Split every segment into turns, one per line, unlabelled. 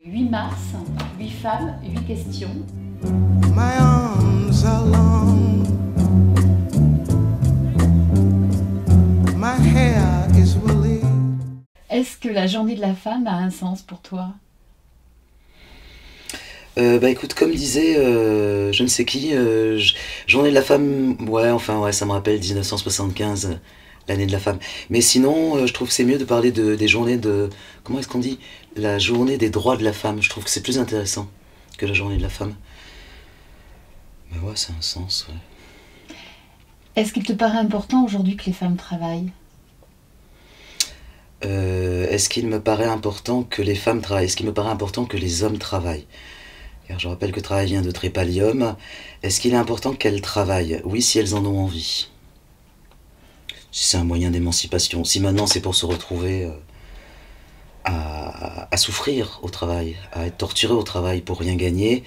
8 mars, 8 femmes, 8 questions.
My arms are long, my hair is woolly.
Est-ce que la journée de la femme a un sens pour toi?
Écoute, comme disait je ne sais qui, journée de la femme, ouais, ça me rappelle 1975, l'année de la femme. Mais sinon, je trouve que c'est mieux de parler des journées de, comment est-ce qu'on dit? La journée des droits de la femme, je trouve que c'est plus intéressant que la journée de la femme. Mais ouais, ça a un sens, ouais.
Est-ce qu'il te paraît important aujourd'hui que les femmes travaillent?
Est-ce qu'il me paraît important que les femmes travaillent? Est-ce qu'il me paraît important que les hommes travaillent? Car je rappelle que travail vient de trépalium. Est-ce qu'il est important qu'elles travaillent? Oui, si elles en ont envie. Si c'est un moyen d'émancipation. Si maintenant c'est pour se retrouver à souffrir au travail, à être torturé au travail pour rien gagner,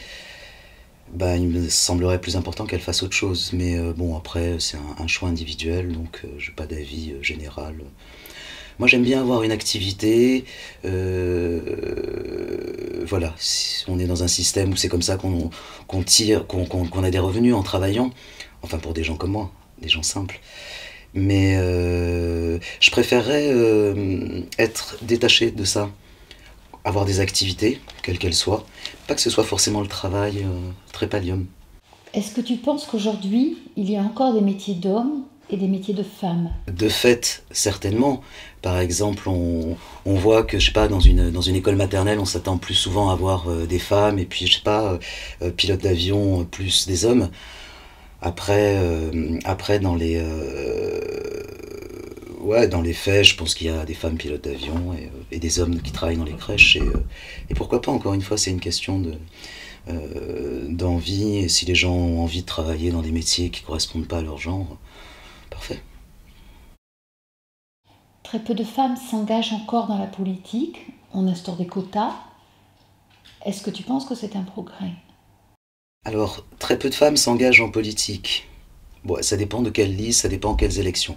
il me semblerait plus important qu'elles fassent autre chose. Mais bon, après, c'est un choix individuel, donc je n'ai pas d'avis général. Moi, j'aime bien avoir une activité. Voilà, si on est dans un système où c'est comme ça qu'on tire, qu'on a des revenus en travaillant. Enfin, pour des gens comme moi, des gens simples. Mais je préférerais être détaché de ça. Avoir des activités, quelles qu'elles soient. Pas que ce soit forcément le travail trépalium.
Est-ce que tu penses qu'aujourd'hui, il y a encore des métiers d'hommes et des métiers de femmes?
De fait, certainement. Par exemple, on voit que, je sais pas, dans une école maternelle, on s'attend plus souvent à voir des femmes, et puis, je sais pas, pilote d'avion, plus des hommes. Après, dans dans les faits, je pense qu'il y a des femmes pilotes d'avion et des hommes qui travaillent dans les crèches. Et pourquoi pas, encore une fois, c'est une question d'envie. Et si les gens ont envie de travailler dans des métiers qui ne correspondent pas à leur genre, parfait.
Très peu de femmes s'engagent encore dans la politique. On instaure des quotas. Est-ce que tu penses que c'est un progrès?
Alors, très peu de femmes s'engagent en politique. Bon, ça dépend de quelle liste, ça dépend de quelles élections.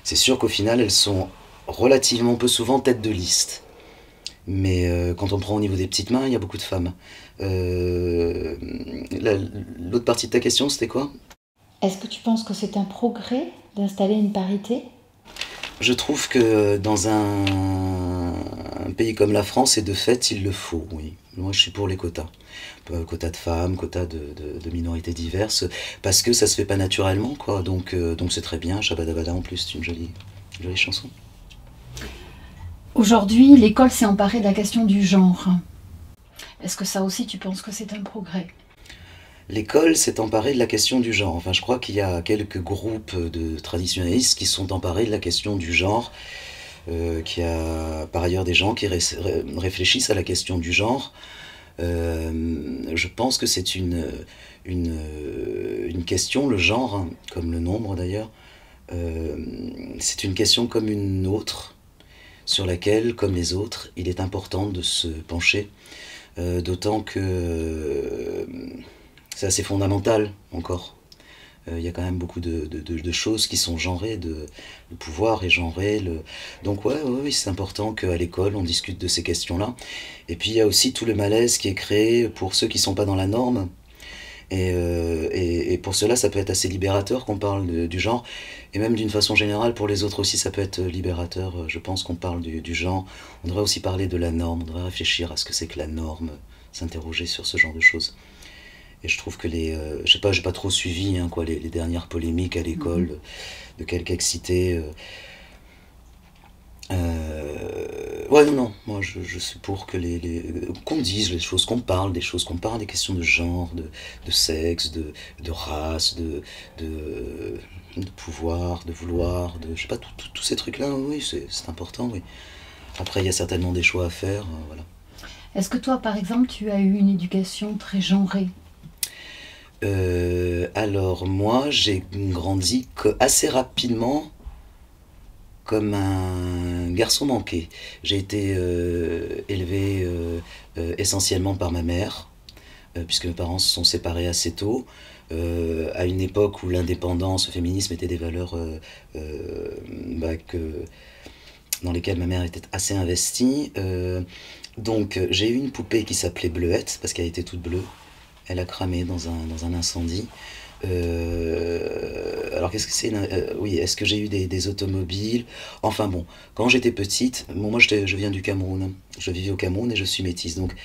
C'est sûr qu'au final, elles sont relativement peu souvent tête de liste. Mais quand on prend au niveau des petites mains, il y a beaucoup de femmes. L'autre partie de ta question, c'était quoi?
Est-ce que tu penses que c'est un progrès d'installer une parité?
Je trouve que dans un pays comme la France, et de fait, il le faut, oui. Moi, je suis pour les quotas. Quotas de femmes, quotas de minorités diverses, parce que ça se fait pas naturellement, quoi. Donc c'est très bien. Shabadabada, en plus, c'est une jolie chanson.
Aujourd'hui, l'école s'est emparée de la question du genre. Est-ce que ça aussi, tu penses que c'est un progrès?
L'école s'est emparée de la question du genre. Enfin, je crois qu'il y a quelques groupes de traditionnalistes qui sont emparés de la question du genre. Qu'il y a par ailleurs des gens qui réfléchissent à la question du genre. Je pense que c'est une question, le genre, hein, comme le nombre d'ailleurs, c'est une question comme une autre, sur laquelle, comme les autres, il est important de se pencher, d'autant que c'est assez fondamental encore. Il y a quand même beaucoup de choses qui sont genrées, le pouvoir est genré. Donc oui, c'est important qu'à l'école on discute de ces questions-là. Et puis il y a aussi tout le malaise qui est créé pour ceux qui ne sont pas dans la norme. Et pour cela, ça peut être assez libérateur qu'on parle du genre. Et même d'une façon générale, pour les autres aussi, ça peut être libérateur. Je pense qu'on parle du genre. On devrait aussi parler de la norme. On devrait réfléchir à ce que c'est que la norme, s'interroger sur ce genre de choses. Et je trouve que je sais pas, j'ai pas trop suivi hein, quoi, les dernières polémiques à l'école, de quelques excités. Ouais, non, moi je suis pour que qu'on dise les choses, qu'on parle des choses, qu'on parle des questions de genre, de sexe, de race, de pouvoir, de vouloir, je sais pas, tous ces trucs-là, oui, c'est important, oui. Après, il y a certainement des choix à faire, voilà.
Est-ce que toi, par exemple, tu as eu une éducation très genrée?
Alors moi, j'ai grandi assez rapidement comme un garçon manqué. J'ai été élevé essentiellement par ma mère, puisque mes parents se sont séparés assez tôt, à une époque où l'indépendance, le féminisme étaient des valeurs dans lesquelles ma mère était assez investie. Donc j'ai eu une poupée qui s'appelait Bleuette, parce qu'elle était toute bleue. Elle a cramé dans un incendie. Alors qu'est-ce que c'est oui, est-ce que j'ai eu des automobiles? Enfin bon, quand j'étais petite, bon, moi je viens du Cameroun. Je vivais au Cameroun et je suis métisse. Donc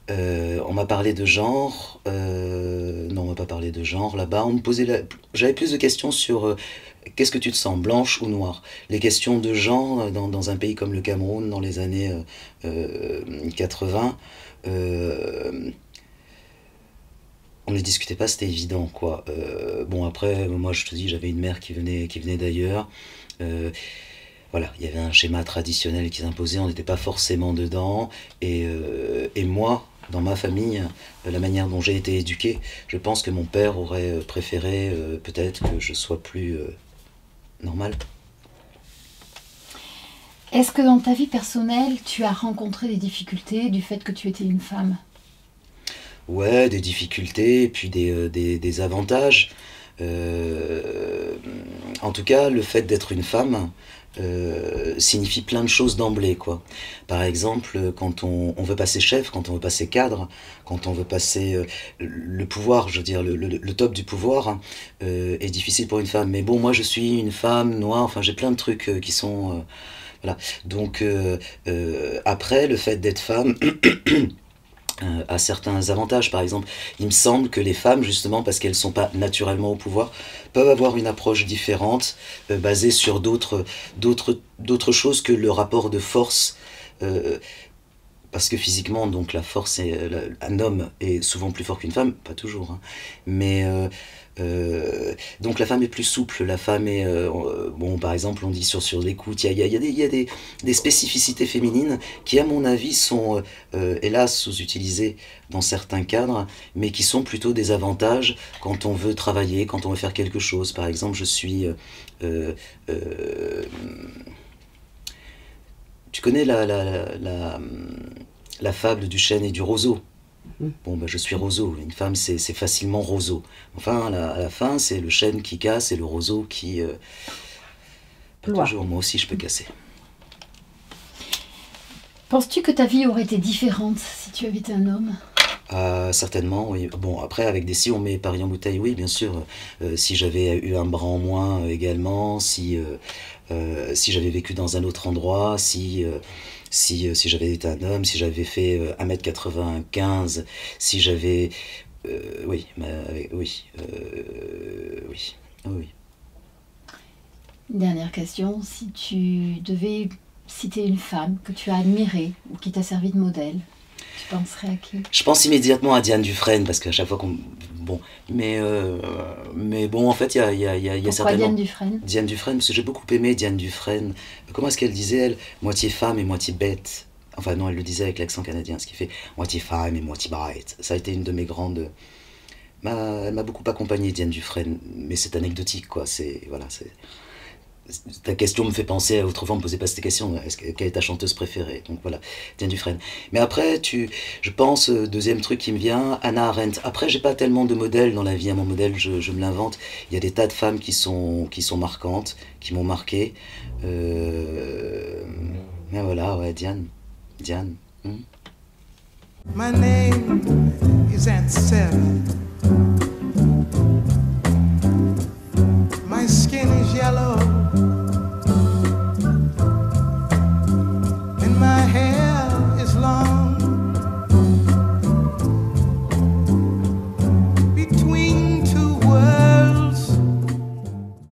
on m'a parlé de genre. Non, on m'a pas parlé de genre là-bas. On me posait J'avais plus de questions sur qu'est-ce que tu te sens, blanche ou noire? Les questions de genre dans un pays comme le Cameroun dans les années 80. On ne discutait pas, c'était évident, quoi. Bon, après, moi, je te dis, j'avais une mère qui venait d'ailleurs. Euh, voilà, il y avait un schéma traditionnel qui s'imposait, on n'était pas forcément dedans. Et moi, dans ma famille, la manière dont j'ai été éduqué, je pense que mon père aurait préféré peut-être que je sois plus normal.
Est-ce que dans ta vie personnelle, tu as rencontré des difficultés du fait que tu étais une femme?
Ouais, des difficultés, et puis des avantages. Euh, En tout cas, le fait d'être une femme signifie plein de choses d'emblée, quoi. Par exemple, quand on veut passer chef, quand on veut passer cadre, quand on veut passer le pouvoir, je veux dire, le top du pouvoir, hein, est difficile pour une femme. Mais bon, moi, je suis une femme noire, enfin, j'ai plein de trucs qui sont... voilà. Donc, après, le fait d'être femme... a certains avantages. Par exemple, il me semble que les femmes, justement, parce qu'elles ne sont pas naturellement au pouvoir, peuvent avoir une approche différente, basée sur d'autres choses que le rapport de force. euh, Parce que physiquement, donc la force, un homme est souvent plus fort qu'une femme, pas toujours, hein. Mais donc la femme est plus souple, la femme est bon, par exemple, on dit sur l'écoute, il y a des spécificités féminines qui, à mon avis, sont hélas sous-utilisées dans certains cadres, mais qui sont plutôt des avantages quand on veut travailler, quand on veut faire quelque chose. Par exemple, je suis euh, euh, tu connais la fable du chêne et du roseau? Bon, ben, je suis roseau. Une femme, c'est facilement roseau. Enfin, à la fin, c'est le chêne qui casse et le roseau qui... pas
Loi.
toujours, moi aussi, je peux casser.
Penses-tu que ta vie aurait été différente si tu avais été un homme?
Certainement, oui. Bon, après, avec des si on met Paris en bouteille, oui, bien sûr. Si j'avais eu un bras en moins également, si j'avais vécu dans un autre endroit, si j'avais été un homme, si j'avais fait 1,95 m, si j'avais... oui, oui, oui, oui.
Une dernière question, si tu devais citer une femme que tu as admirée ou qui t'a servi de modèle, tu penserais à qui?
Je pense immédiatement à Diane Dufresne, parce qu'à chaque fois qu'on... Bon, mais bon, en fait, il y a
Pourquoi
certainement...
Diane Dufresne?
Diane Dufresne, parce que j'ai beaucoup aimé Diane Dufresne. Comment est-ce qu'elle disait, elle? Moitié femme et moitié bête. Enfin non, elle le disait avec l'accent canadien, ce qui fait moitié femme et moitié bête. Ça a été une de mes grandes... Elle m'a beaucoup accompagné, Diane Dufresne, mais c'est anecdotique, quoi. Voilà, ta question me fait penser à autrefois on me posait pas cette question, quelle est ta chanteuse préférée? Donc voilà, Diane Dufresne. Mais après, je pense, deuxième truc qui me vient, Hannah Arendt. Après, j'ai pas tellement de modèles dans la vie, hein. Mon modèle, je me l'invente. Il y a des tas de femmes qui sont marquantes, qui m'ont marqué. Mais voilà, ouais, Diane. Diane.
My name is Aunt Sarah.